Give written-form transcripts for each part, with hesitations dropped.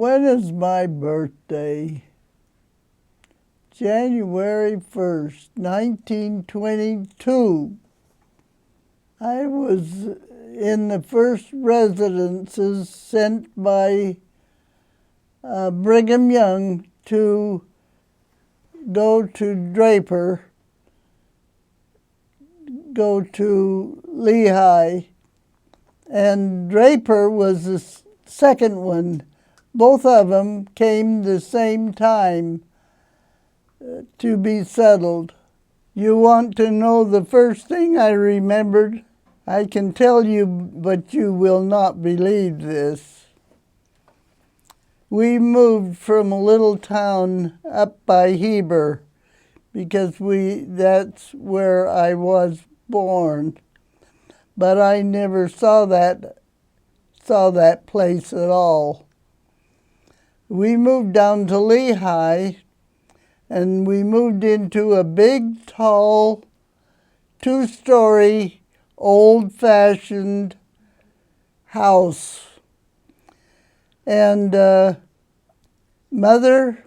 When is my birthday? January 1st, 1922. I was in the first residences sent by Brigham Young to go to Draper, go to Lehigh, and Draper was the second one. Both of them came the same time to be settled. You want to know the first thing I remembered? I can tell you, but you will not believe this. We moved from a little town up by Heber because that's where I was born. But I never saw that place at all. We moved down to Lehigh, and we moved into a big, tall, two-story, old-fashioned house. And Mother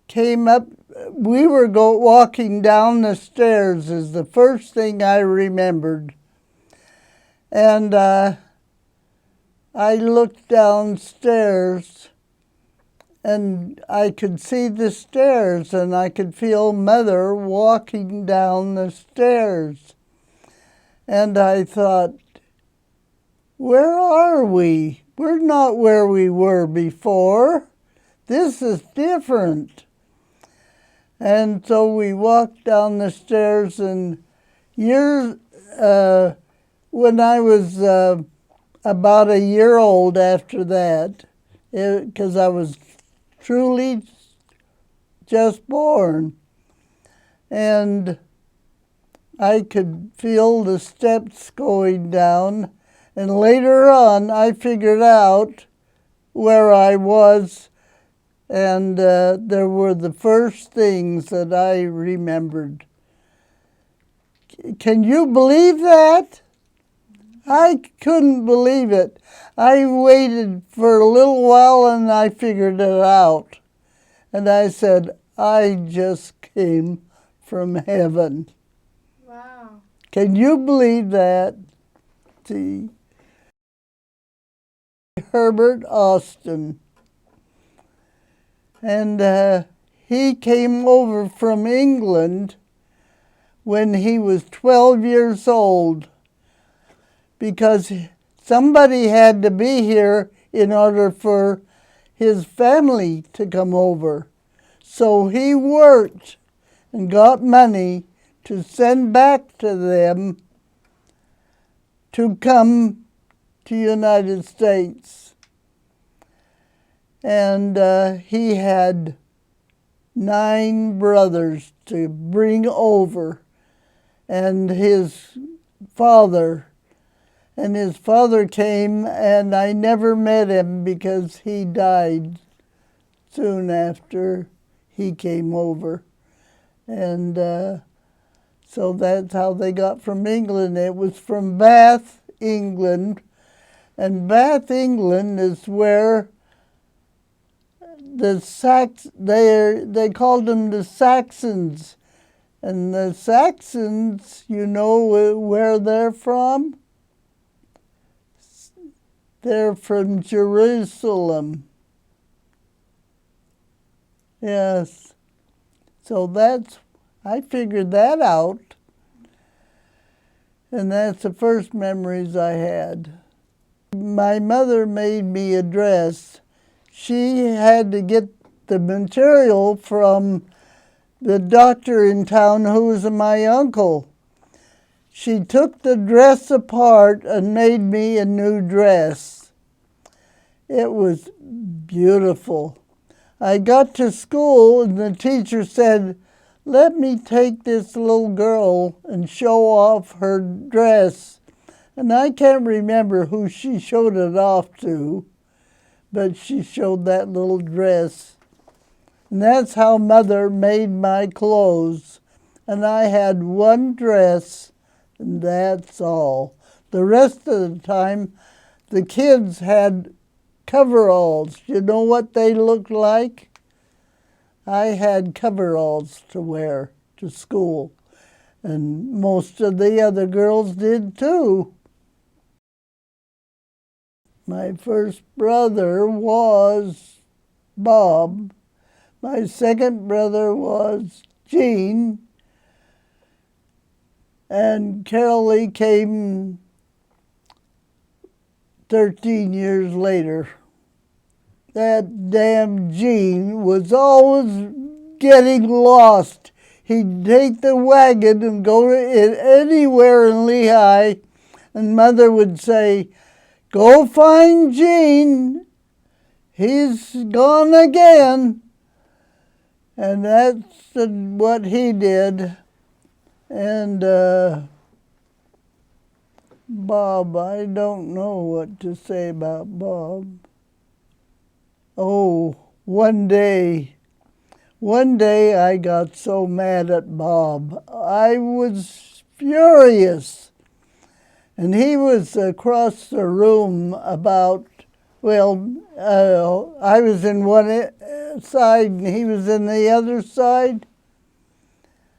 came up. We were walking down the stairs is the first thing I remembered. And I looked downstairs, and I could see the stairs, and I could feel Mother walking down the stairs. And I thought, where are we? We're not where we were before. This is different. And so we walked down the stairs, and when I was about a year old after that, because I was truly just born, and I could feel the steps going down, and later on I figured out where I was, and there were the first things that I remembered. Can you believe that? I couldn't believe it. I waited for a little while and I figured it out. And I said, I just came from heaven. Wow. Can you believe that? See, Herbert Austin. And he came over from England when he was 12 years old, because somebody had to be here in order for his family to come over. So he worked and got money to send back to them to come to United States. And he had 9 brothers to bring over, and his father came, and I never met him because he died soon after he came over. And so that's how they got from England. It was from Bath, England. And Bath, England is where they called them the Saxons. And the Saxons, you know where they're from? They're from Jerusalem. Yes. So I figured that out. And that's the first memories I had. My mother made me a dress. She had to get the material from the doctor in town who was my uncle. She took the dress apart and made me a new dress. It was beautiful. I got to school and the teacher said, let me take this little girl and show off her dress. And I can't remember who she showed it off to, but she showed that little dress. And that's how Mother made my clothes. And I had one dress, and that's all. The rest of the time, the kids had coveralls. You know what they looked like? I had coveralls to wear to school, and most of the other girls did too. My first brother was Bob. My second brother was Gene, and Carol Lee came 13 years later. That damn Gene was always getting lost. He'd take the wagon and go anywhere in Lehigh, and Mother would say, "Go find Gene. He's gone again." And that's what he did. And Bob, I don't know what to say about Bob. Oh, one day I got so mad at Bob. I was furious. And he was across the room about, I was in one side and he was in the other side.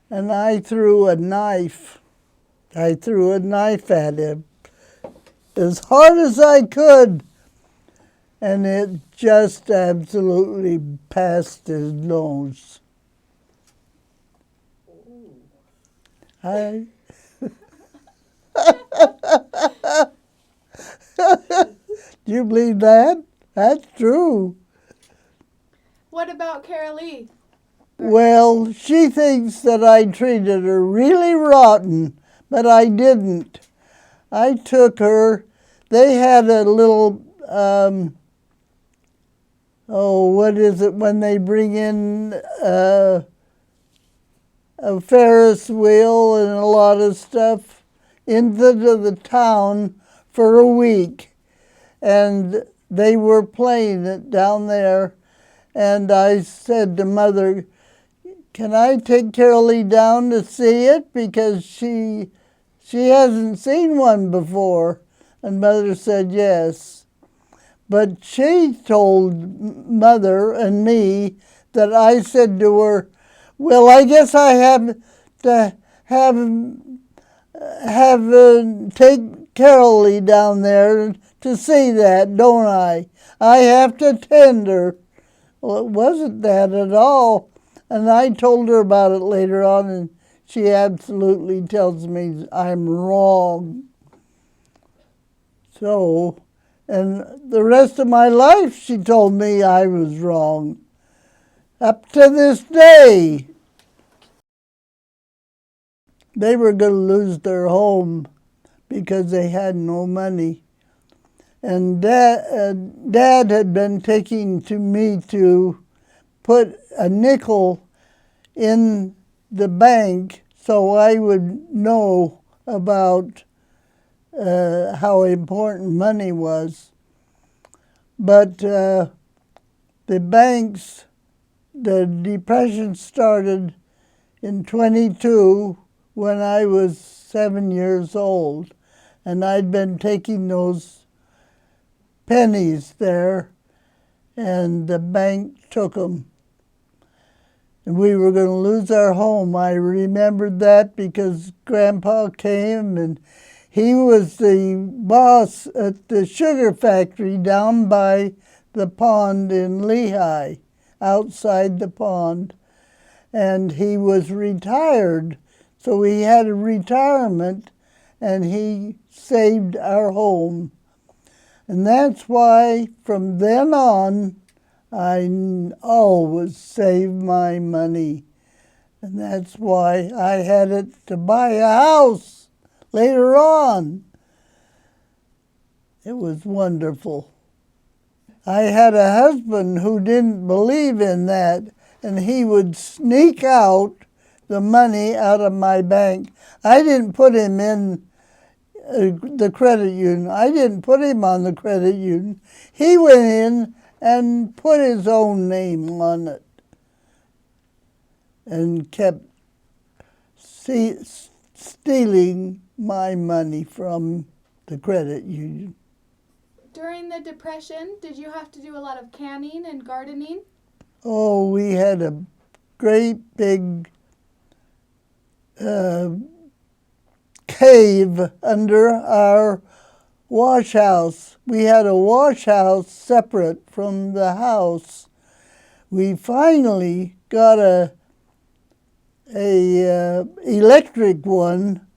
And I threw a knife. I threw a knife at him as hard as I could. And it just absolutely passed his nose. Do you believe that? That's true. What about Carol Lee? Well, she thinks that I treated her really rotten, but I didn't. I took her. They had a little, what is it when they bring in a Ferris wheel and a lot of stuff into the town for a week. And they were playing it down there. And I said to Mother, "Can I take Carol Lee down to see it? Because she hasn't seen one before." And Mother said yes. But she told Mother and me that I said to her, "Well, I guess I have to take Carol Lee down there to see that, don't I? I have to tend her." Well, it wasn't that at all. And I told her about it later on, and she absolutely tells me I'm wrong. So, and the rest of my life she told me I was wrong. Up to this day. They were going to lose their home because they had no money. And Dad had been taking to me to put a nickel in the bank so I would know about how important money was. But the banks, the Depression started in 22 when I was 7 years old. And I'd been taking those pennies there, and the bank took them. And we were going to lose our home. I remembered that because Grandpa came, and he was the boss at the sugar factory down by the pond in Lehigh, outside the pond. And he was retired, so he had a retirement, and he saved our home. And that's why from then on, I always saved my money. And that's why I had it to buy a house later on. It was wonderful. I had a husband who didn't believe in that, and he would sneak out the money out of my bank. I didn't put him in the credit union. I didn't put him on the credit union. He went in and put his own name on it and kept stealing my money from the credit union. During the Depression, did you have to do a lot of canning and gardening? Oh, we had a great big cave under our wash house. We had a wash house separate from the house. We finally got a electric one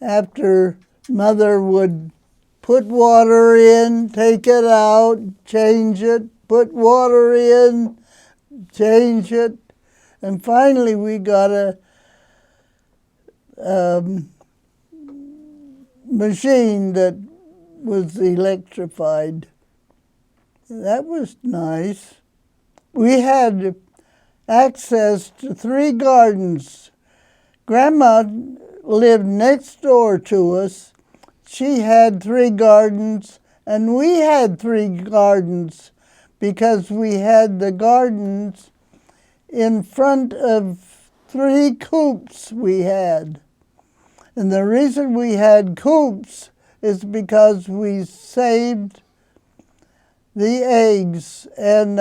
after Mother would put water in, take it out, change it, put water in, change it, and finally we got a machine that was electrified. That was nice. We had access to 3 gardens. Grandma lived next door to us. She had 3 gardens, and we had 3 gardens because we had the gardens in front of 3 coops we had. And the reason we had coops is because we saved the eggs, and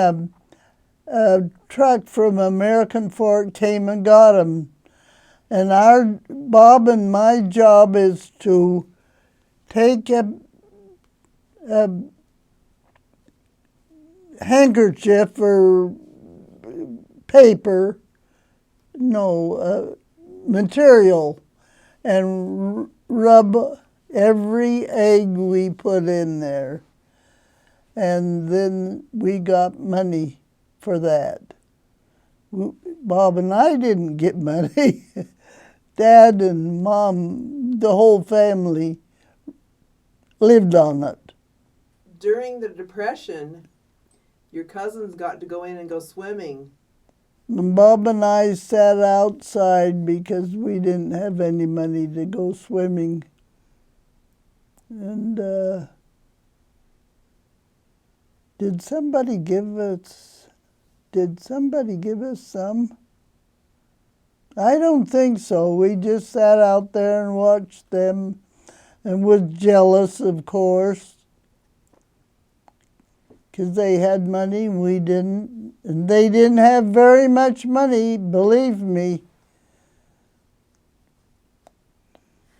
a truck from American Fork came and got them. And Bob and my job is to take a handkerchief or paper, material, and rub every egg we put in there. And then we got money for that. Bob and I didn't get money. Dad and Mom, the whole family, lived on it. During the Depression, your cousins got to go in and go swimming. And Bob and I sat outside because we didn't have any money to go swimming. And did somebody give us some? I don't think so. We just sat out there and watched them and was jealous, of course, because they had money and we didn't. And they didn't have very much money, believe me.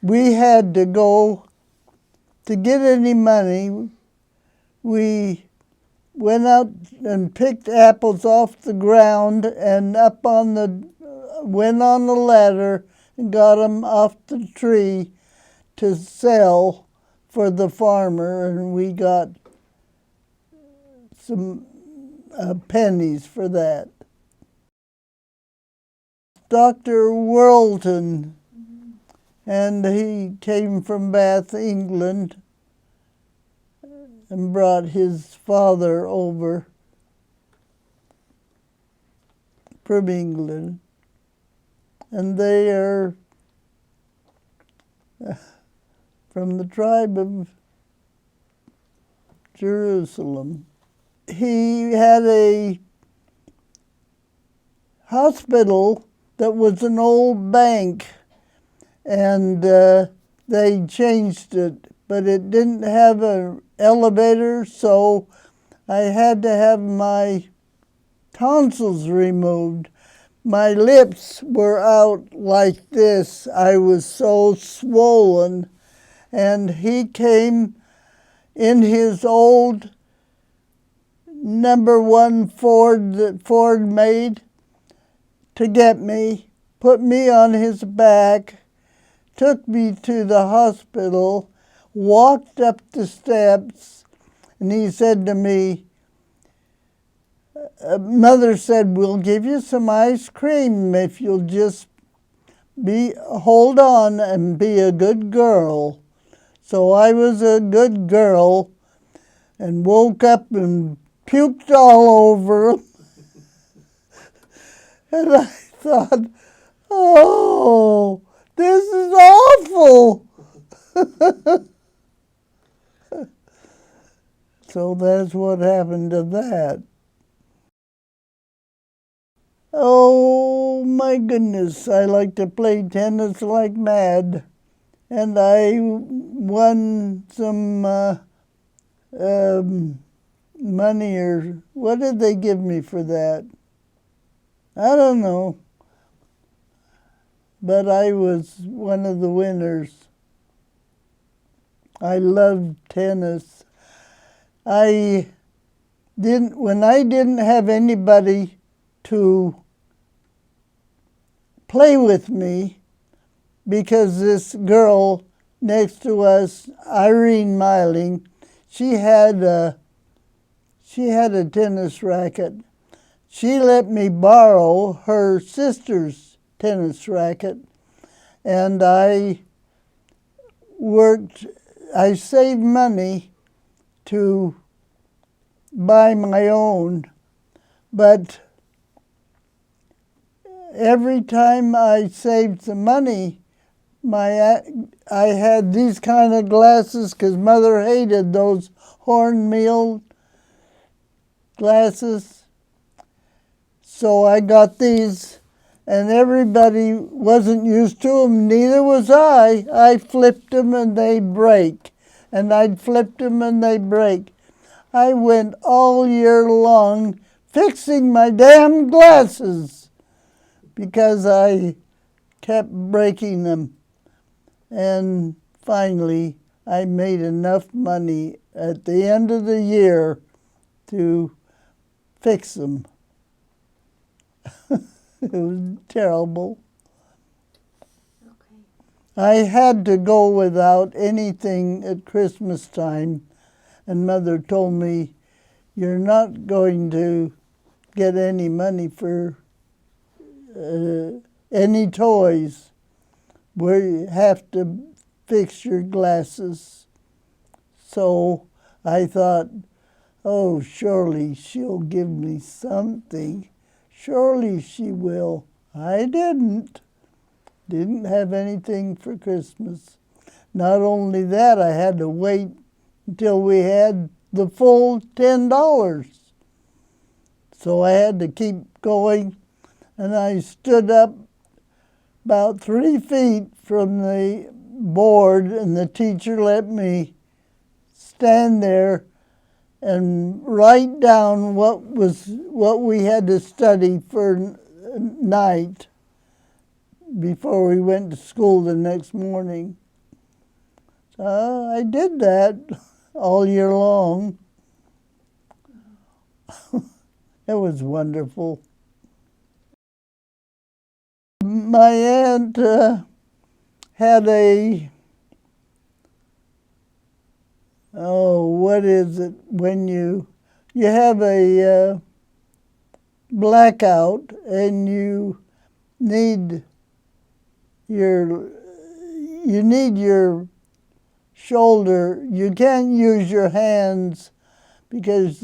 We had to go, to get any money, we went out and picked apples off the ground and went on the ladder and got them off the tree to sell for the farmer, and we got some pennies for that. Dr. Worlton, and he came from Bath, England, and brought his father over from England. And they are from the tribe of Jerusalem. He had a hospital that was an old bank, and they changed it, but it didn't have an elevator, so I had to have my tonsils removed. My lips were out like this. I was so swollen. And he came in his old #1 Ford that Ford made to get me, put me on his back, took me to the hospital, walked up the steps, and he said to me, Mother said, we'll give you some ice cream if you'll just hold on and be a good girl. So I was a good girl and woke up and puked all over him. And I thought, oh, this is awful. So that's what happened to that. Oh, my goodness, I like to play tennis like mad. And I won some money, or what did they give me for that? I don't know. But I was one of the winners. I loved tennis. When I didn't have anybody to play with me, because this girl next to us, Irene Miling, she had a tennis racket. She let me borrow her sister's tennis racket, and I saved money to buy my own, but every time I saved some money, I had these kind of glasses, because Mother hated those hornmeal glasses. So I got these, and everybody wasn't used to them. Neither was I. I flipped them and they'd break, and I'd flip them and they'd break. I went all year long fixing my damn glasses because I kept breaking them. And finally, I made enough money at the end of the year to fix them. It was terrible. Okay. I had to go without anything at Christmas time, and Mother told me, "You're not going to get any money for any toys. We have to fix your glasses." So I thought, oh, surely she'll give me something. Surely she will. I didn't have anything for Christmas. Not only that, I had to wait until we had the full $10. So I had to keep going, and I stood up about 3 feet from the board, and the teacher let me stand there and write down what we had to study for night before we went to school the next morning. So I did that all year long. It was wonderful. My aunt had what is it when you have a blackout and you need your shoulder. You can't use your hands because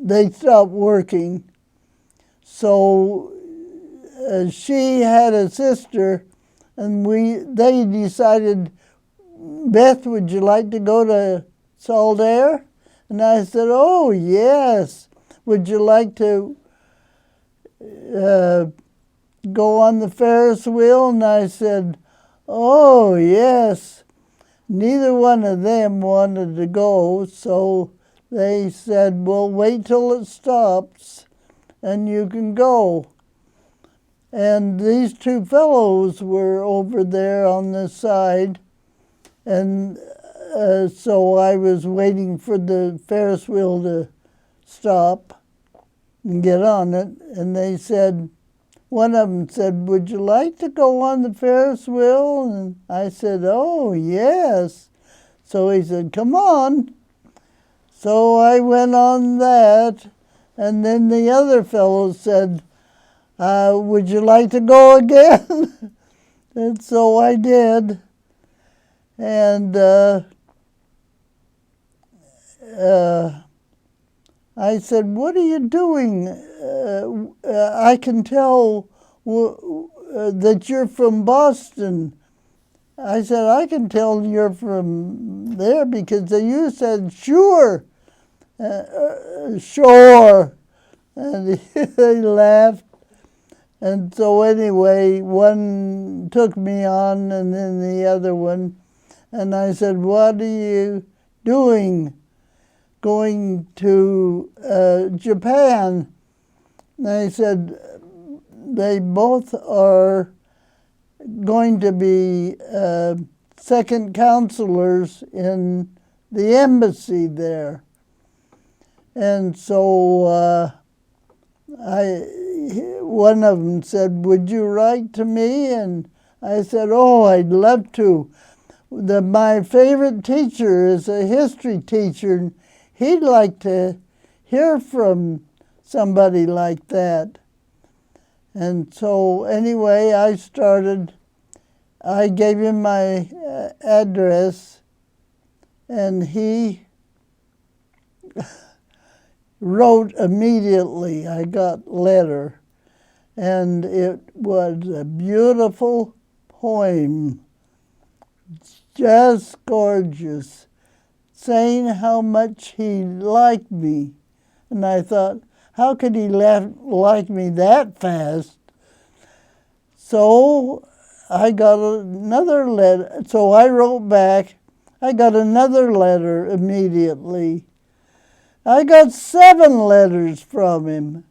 they stop working. So she had a sister, and they decided, "Beth, would you like to go to Salt Air?" And I said, "Oh, yes. Would you like to go on the Ferris wheel?" And I said, "Oh, yes." Neither one of them wanted to go, so they said, "Well, wait till it stops and you can go." And these two fellows were over there on the side, and so I was waiting for the Ferris wheel to stop and get on it, and they said, one of them said, "Would you like to go on the Ferris wheel?" And I said, "Oh, yes." So he said, "Come on." So I went on that, and then the other fellow said, "Would you like to go again?" And so I did. And I said, "What are you doing? I can tell that you're from Boston." I said, "I can tell you're from there because you said sure." Sure. And they laughed. And so anyway, one took me on, and then the other one. And I said, what are you doing going to Japan? And they said, they both are going to be second counselors in the embassy there. And so one of them said, would you write to me? And I said, oh, I'd love to. My favorite teacher is a history teacher, and he'd like to hear from somebody like that. And so anyway, I gave him my address, and he wrote immediately. I got a letter, and it was a beautiful poem, just gorgeous, saying how much he liked me. And I thought, how could he like me that fast? So I got another letter. So I wrote back. I got another letter immediately. I got 7 letters from him.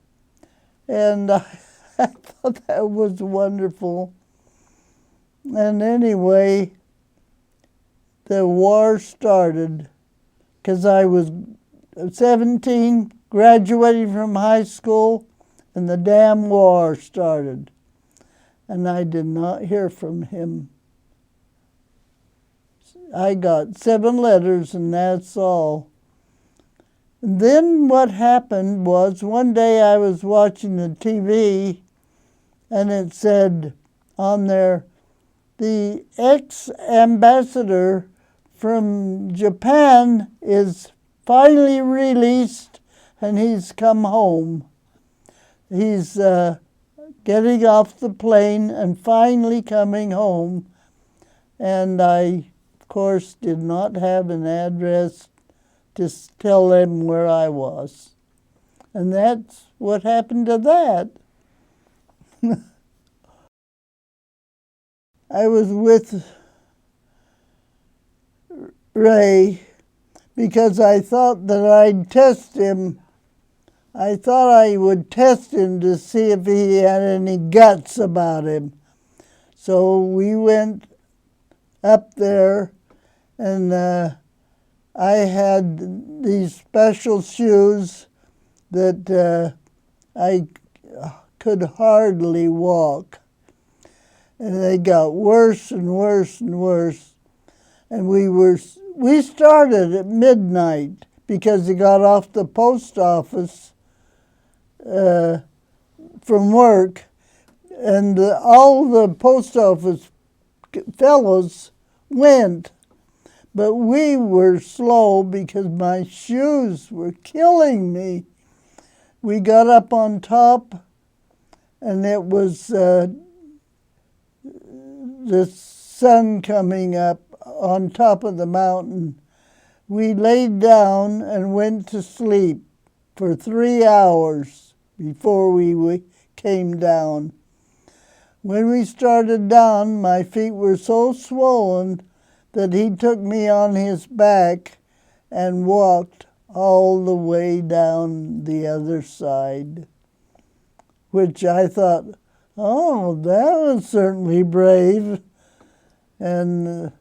And I thought that was wonderful. And anyway, the war started because I was 17, graduating from high school, and the damn war started. And I did not hear from him. I got 7 letters, and that's all. And then what happened was one day I was watching the TV, and it said on there, the ex-ambassador from Japan is finally released, and he's come home. He's getting off the plane and finally coming home. And I, of course, did not have an address to tell them where I was. And that's what happened to that. I was with Ray because I thought that I'd test him. I thought I would test him to see if he had any guts about him. So we went up there, and I had these special shoes that I could hardly walk. And they got worse and worse and worse. And we started at midnight because he got off the post office from work, and all the post office fellows went. But we were slow because my shoes were killing me. We got up on top, and it was the sun coming up on top of the mountain. We laid down and went to sleep for 3 hours before we came down. When we started down, my feet were so swollen that he took me on his back and walked all the way down the other side, which I thought, oh, that was certainly brave. And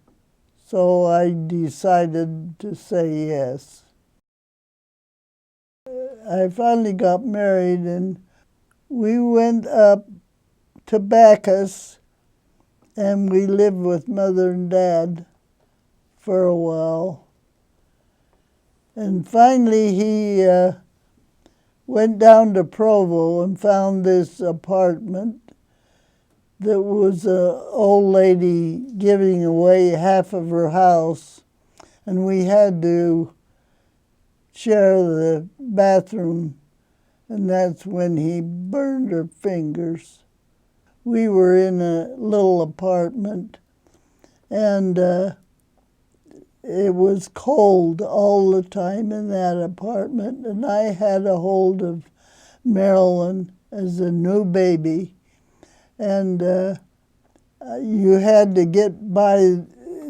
so I decided to say yes. I finally got married, and we went up to Bacchus, and we lived with Mother and Dad for a while. And finally he went down to Provo and found this apartment that was an old lady giving away half of her house, and we had to share the bathroom, and that's when he burned her fingers. We were in a little apartment, and it was cold all the time in that apartment, and I had a hold of Marilyn as a new baby, and you had to get by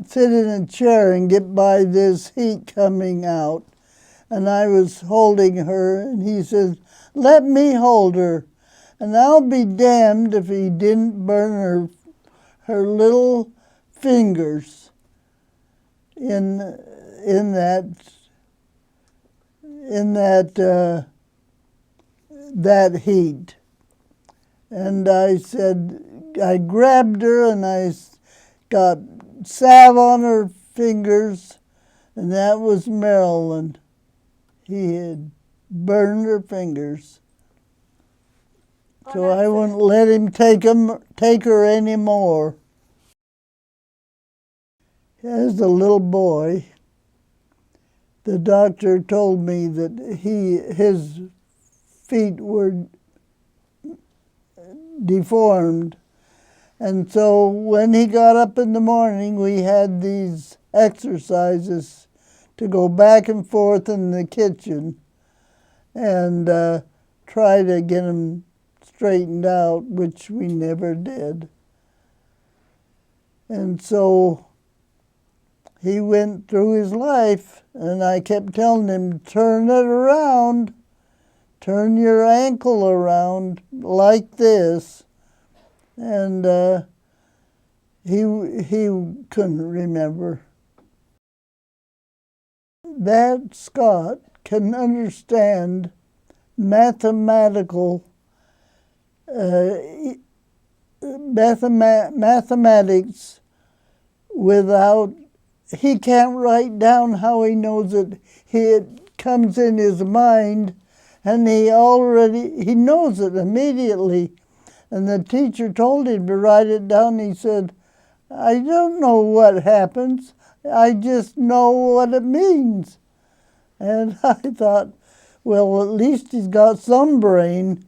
sit in a chair and get by this heat coming out. And I was holding her, and he says, "Let me hold her." And I'll be damned if he didn't burn her little fingers in that heat. And I said, I grabbed her and I got salve on her fingers, and that was Marilyn. He had burned her fingers. So I wouldn't let him take her anymore. As a little boy, the doctor told me that his feet were deformed. And so when he got up in the morning, we had these exercises to go back and forth in the kitchen and try to get him straightened out, which we never did. And so he went through his life, and I kept telling him, turn it around, turn your ankle around like this. And he couldn't remember. That Scott can understand mathematics without, he can't write down how he knows it. It comes in his mind, and he knows it immediately. And the teacher told him to write it down. He said, "I don't know what happens. I just know what it means." And I thought, well, at least he's got some brain.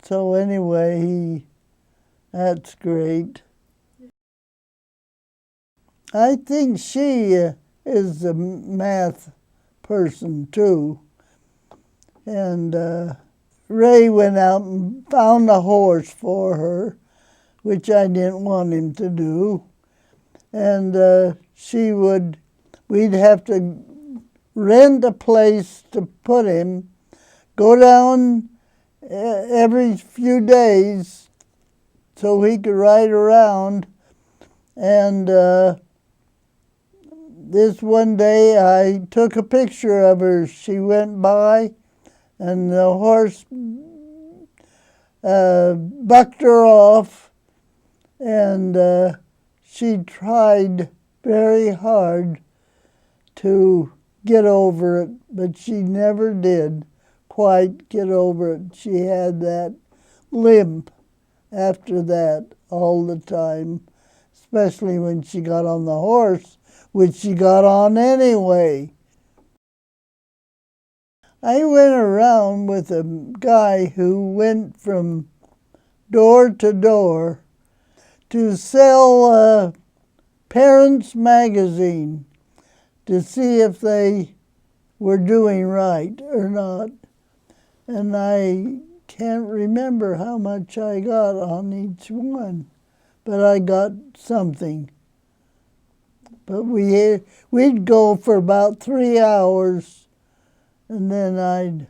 So anyway, that's great. I think she is a math person too. And Ray went out and found a horse for her, which I didn't want him to do. And we'd have to rent a place to put him, go down every few days so he could ride around. And this one day I took a picture of her. She went by, and the horse bucked her off, and she tried very hard to get over it, but she never did quite get over it. She had that limp after that all the time, especially when she got on the horse, which she got on anyway. I went around with a guy who went from door to door to sell Parents Magazine to see if they were doing right or not. And I can't remember how much I got on each one, but I got something. But we'd go for about 3 hours, and then I'd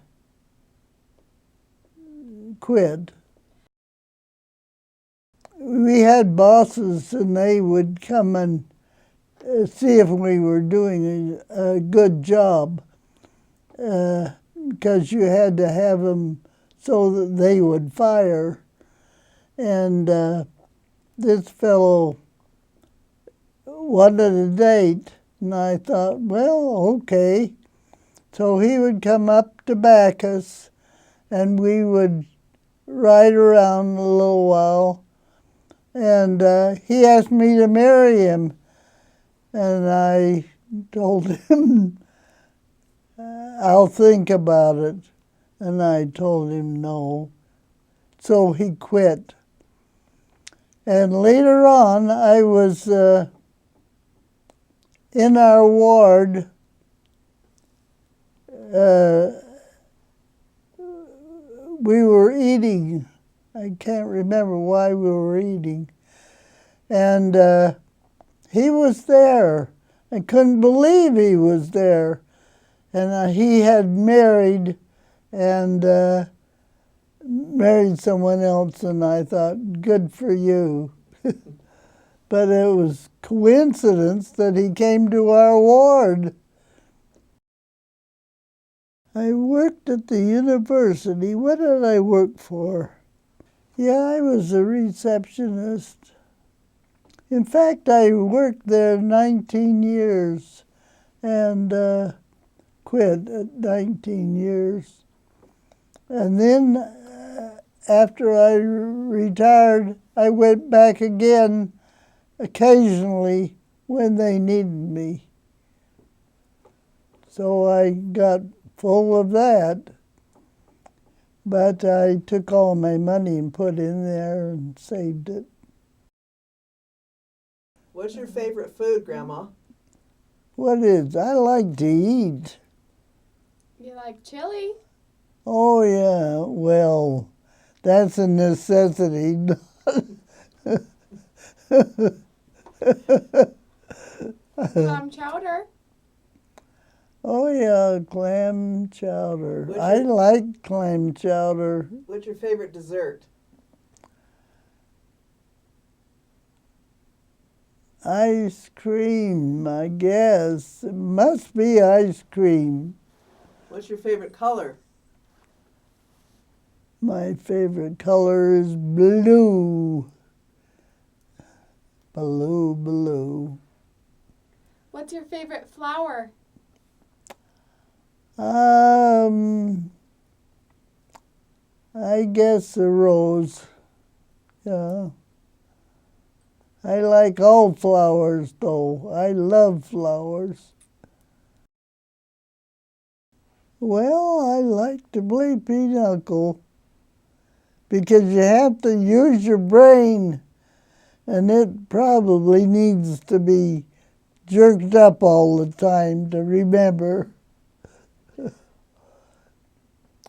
quit. We had bosses, and they would come and see if we were doing a good job, because you had to have them so that they would fire. And this fellow wanted a date, and I thought, well, okay. So he would come up to back us, and we would ride around a little while. And he asked me to marry him, and I told him, I'll think about it. And I told him no. So he quit. And later on, I was in our ward. We were eating. I can't remember why we were eating. And he was there. I couldn't believe he was there. And he had married and married someone else, and I thought, good for you. But it was coincidence that he came to our ward. I worked at the university. What did I work for? Yeah, I was a receptionist. In fact, I worked there 19 years and quit at 19 years. And then after I retired, I went back again occasionally when they needed me. So I got full of that. But I took all my money and put in there and saved it. What's your favorite food, Grandma? What is? I like to eat. You like chili? Oh, yeah. Well, that's a necessity. Clam chowder. Oh, yeah, clam chowder. What's I your- like clam chowder. What's your favorite dessert? Ice cream, I guess. It must be ice cream. What's your favorite color? My favorite color is blue. Blue. What's your favorite flower? I guess a rose. Yeah. I like all flowers, though. I love flowers. Well, I like to play pinochle because you have to use your brain, and it probably needs to be jerked up all the time to remember.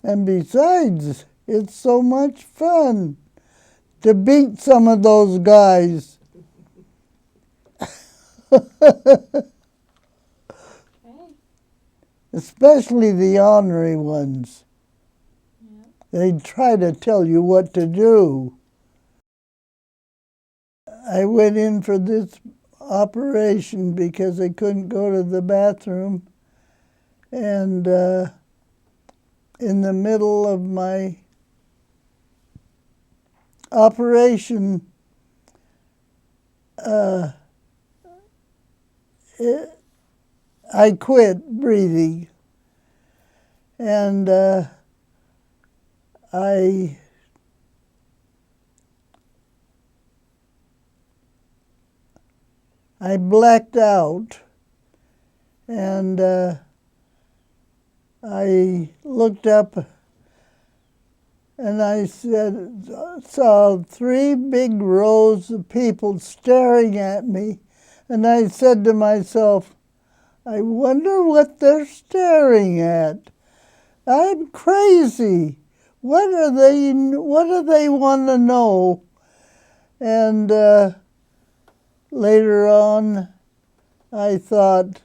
And besides, it's so much fun to beat some of those guys. Okay. Especially the ornery ones. Yeah. They try to tell you what to do. I went in for this operation because I couldn't go to the bathroom. And in the middle of my operation, I quit breathing. And I blacked out, and I looked up and I saw 3 big rows of people staring at me, and I said to myself, I wonder what they're staring at. I'm crazy. What do they want to know? And later on, I thought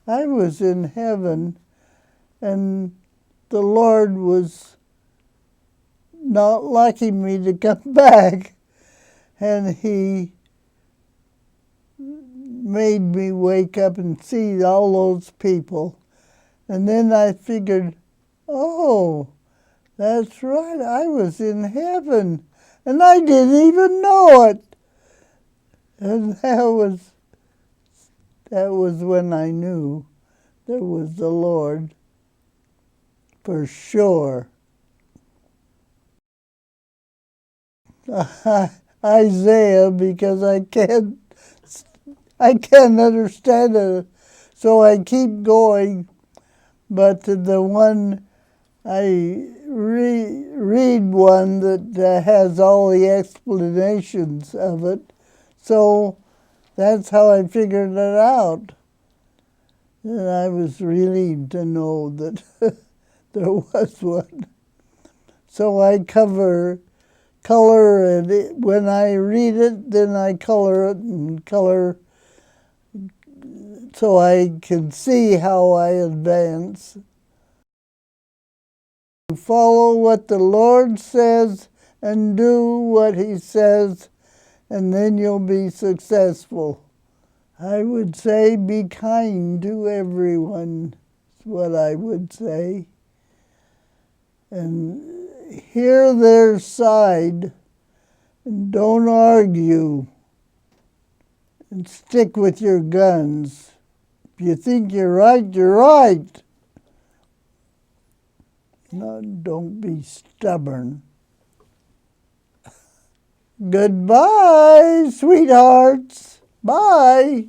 I was in heaven, and the Lord was not liking me to come back, and He made me wake up and see all those people. And then I figured, oh, that's right, I was in heaven, and I didn't even know it. And that was when I knew there was the Lord, for sure. Isaiah, because I can't understand it, so I keep going. But the one I read one that has all the explanations of it, so that's how I figured it out. And I was relieved to know that there was one. So I cover color it. When I read it, then I color it and color so I can see how I advance. Follow what the Lord says and do what He says, and then you'll be successful. I would say be kind to everyone, is what I would say. And hear their side, and don't argue, and stick with your guns. If you think you're right, you're right. No, don't be stubborn. Goodbye, sweethearts. Bye.